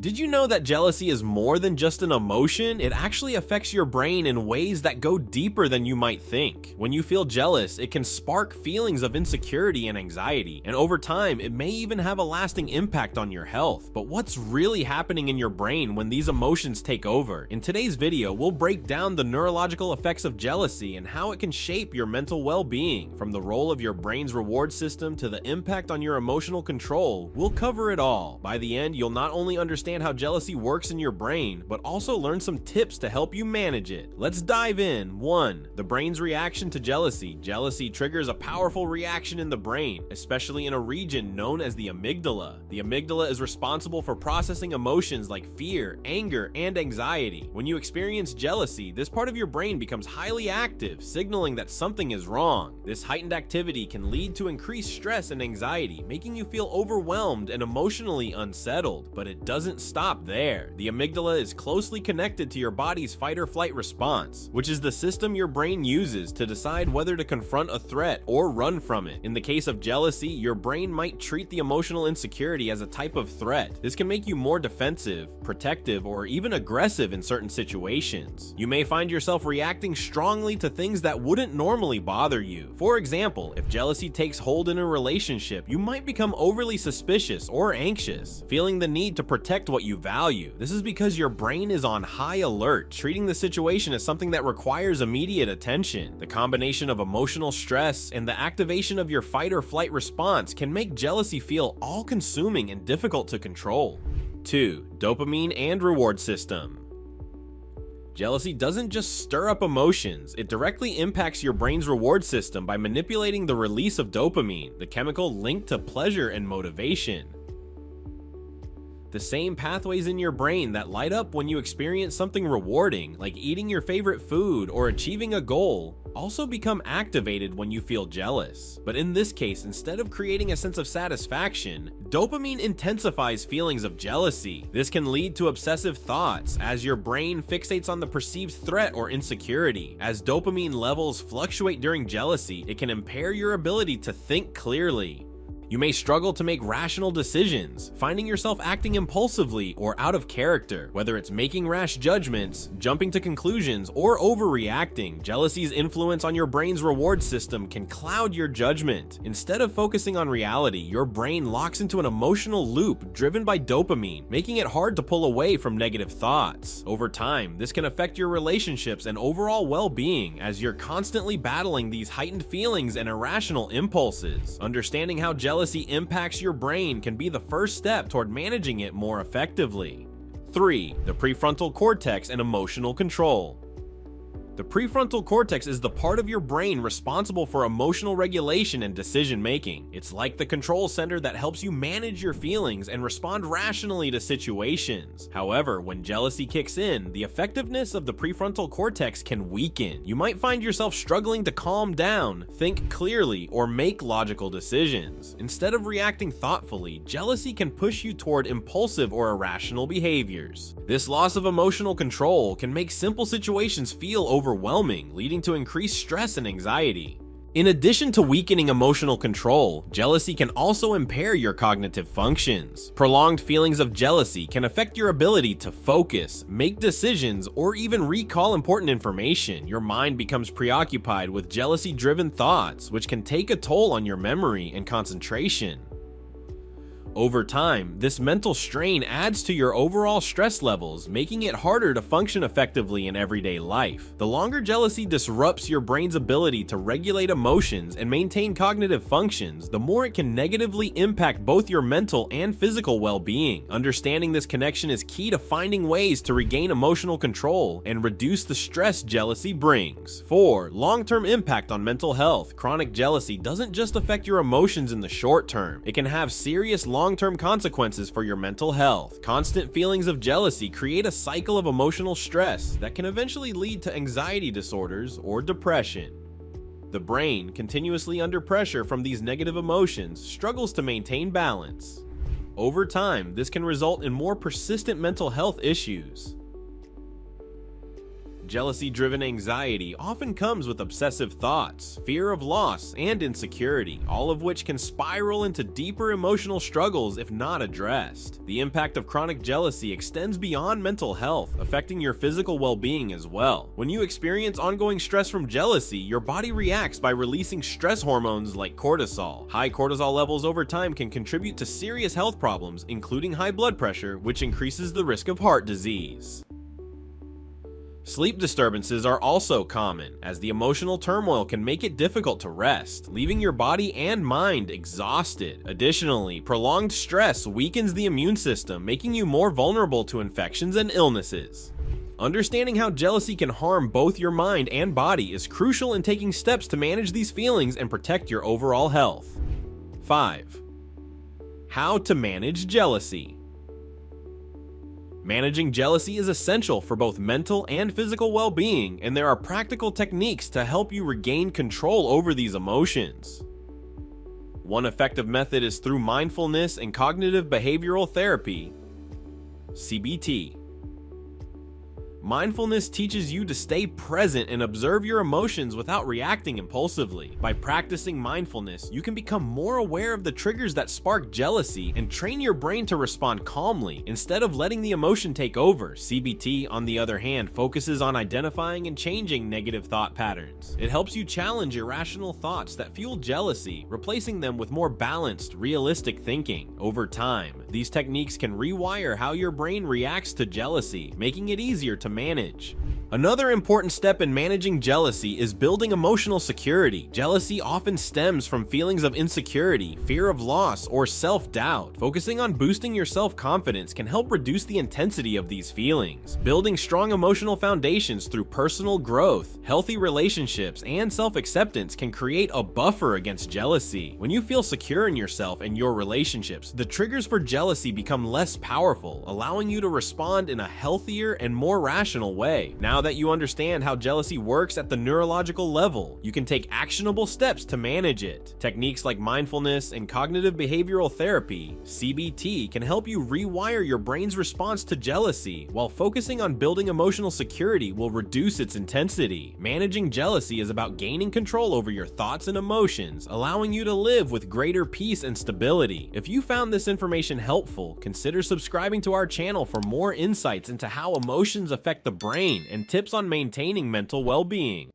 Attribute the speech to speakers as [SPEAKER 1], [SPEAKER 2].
[SPEAKER 1] Did you know that jealousy is more than just an emotion? It actually affects your brain in ways that go deeper than you might think. When you feel jealous, it can spark feelings of insecurity and anxiety, and over time, it may even have a lasting impact on your health. But what's really happening in your brain when these emotions take over? In today's video, we'll break down the neurological effects of jealousy and how it can shape your mental well-being. From the role of your brain's reward system to the impact on your emotional control, we'll cover it all. By the end, you'll not only understand how jealousy works in your brain, but also learn some tips to help you manage it. Let's dive in. 1. The brain's reaction to jealousy. Jealousy triggers a powerful reaction in the brain, especially in a region known as the amygdala. The amygdala is responsible for processing emotions like fear, anger, and anxiety. When you experience jealousy, this part of your brain becomes highly active, signaling that something is wrong. This heightened activity can lead to increased stress and anxiety, making you feel overwhelmed and emotionally unsettled. But it doesn't stop there. The amygdala is closely connected to your body's fight or flight response, which is the system your brain uses to decide whether to confront a threat or run from it. In the case of jealousy, your brain might treat the emotional insecurity as a type of threat. This can make you more defensive, protective, or even aggressive in certain situations. You may find yourself reacting strongly to things that wouldn't normally bother you. For example, if jealousy takes hold in a relationship, you might become overly suspicious or anxious, feeling the need to protect what you value. This is because your brain is on high alert, treating the situation as something that requires immediate attention. The combination of emotional stress and the activation of your fight or flight response can make jealousy feel all-consuming and difficult to control. 2. Dopamine and reward system. Jealousy doesn't just stir up emotions, it directly impacts your brain's reward system by manipulating the release of dopamine, the chemical linked to pleasure and motivation. The same pathways in your brain that light up when you experience something rewarding, like eating your favorite food or achieving a goal, also become activated when you feel jealous. But in this case, instead of creating a sense of satisfaction, dopamine intensifies feelings of jealousy. This can lead to obsessive thoughts, as your brain fixates on the perceived threat or insecurity. As dopamine levels fluctuate during jealousy, it can impair your ability to think clearly. You may struggle to make rational decisions, finding yourself acting impulsively or out of character. Whether it's making rash judgments, jumping to conclusions, or overreacting, jealousy's influence on your brain's reward system can cloud your judgment. Instead of focusing on reality, your brain locks into an emotional loop driven by dopamine, making it hard to pull away from negative thoughts. Over time, this can affect your relationships and overall well-being, as you're constantly battling these heightened feelings and irrational impulses. Understanding how jealousy impacts your brain can be the first step toward managing it more effectively. 3. The prefrontal cortex and emotional control. The prefrontal cortex is the part of your brain responsible for emotional regulation and decision-making. It's like the control center that helps you manage your feelings and respond rationally to situations. However, when jealousy kicks in, the effectiveness of the prefrontal cortex can weaken. You might find yourself struggling to calm down, think clearly, or make logical decisions. Instead of reacting thoughtfully, jealousy can push you toward impulsive or irrational behaviors. This loss of emotional control can make simple situations feel overwhelming, leading to increased stress and anxiety. In addition to weakening emotional control, jealousy can also impair your cognitive functions. Prolonged feelings of jealousy can affect your ability to focus, make decisions, or even recall important information. Your mind becomes preoccupied with jealousy-driven thoughts, which can take a toll on your memory and concentration. Over time, this mental strain adds to your overall stress levels, making it harder to function effectively in everyday life. The longer jealousy disrupts your brain's ability to regulate emotions and maintain cognitive functions, the more it can negatively impact both your mental and physical well-being. Understanding this connection is key to finding ways to regain emotional control and reduce the stress jealousy brings. 4. Long-term impact on mental health. Chronic jealousy doesn't just affect your emotions in the short term. It can have serious long-term consequences for your mental health. Constant feelings of jealousy create a cycle of emotional stress that can eventually lead to anxiety disorders or depression. The brain, continuously under pressure from these negative emotions, struggles to maintain balance. Over time, this can result in more persistent mental health issues. Jealousy-driven anxiety often comes with obsessive thoughts, fear of loss, and insecurity, all of which can spiral into deeper emotional struggles if not addressed. The impact of chronic jealousy extends beyond mental health, affecting your physical well-being as well. When you experience ongoing stress from jealousy, your body reacts by releasing stress hormones like cortisol. High cortisol levels over time can contribute to serious health problems, including high blood pressure, which increases the risk of heart disease. Sleep disturbances are also common, as the emotional turmoil can make it difficult to rest, leaving your body and mind exhausted. Additionally, prolonged stress weakens the immune system, making you more vulnerable to infections and illnesses. Understanding how jealousy can harm both your mind and body is crucial in taking steps to manage these feelings and protect your overall health. 5. How to manage jealousy. Managing jealousy is essential for both mental and physical well-being, and there are practical techniques to help you regain control over these emotions. One effective method is through mindfulness and cognitive behavioral therapy, CBT. Mindfulness teaches you to stay present and observe your emotions without reacting impulsively. By practicing mindfulness, you can become more aware of the triggers that spark jealousy and train your brain to respond calmly instead of letting the emotion take over. CBT, on the other hand, focuses on identifying and changing negative thought patterns. It helps you challenge irrational thoughts that fuel jealousy, replacing them with more balanced, realistic thinking. Over time, these techniques can rewire how your brain reacts to jealousy, making it easier to manage. Another important step in managing jealousy is building emotional security. Jealousy often stems from feelings of insecurity, fear of loss, or self-doubt. Focusing on boosting your self-confidence can help reduce the intensity of these feelings. Building strong emotional foundations through personal growth, healthy relationships, and self-acceptance can create a buffer against jealousy. When you feel secure in yourself and your relationships, the triggers for jealousy become less powerful, allowing you to respond in a healthier and more rational way. Now that you understand how jealousy works at the neurological level, you can take actionable steps to manage it. Techniques like mindfulness and cognitive behavioral therapy, CBT, can help you rewire your brain's response to jealousy, while focusing on building emotional security will reduce its intensity. Managing jealousy is about gaining control over your thoughts and emotions, allowing you to live with greater peace and stability. If you found this information helpful, consider subscribing to our channel for more insights into how emotions affect the brain and tips on maintaining mental well-being.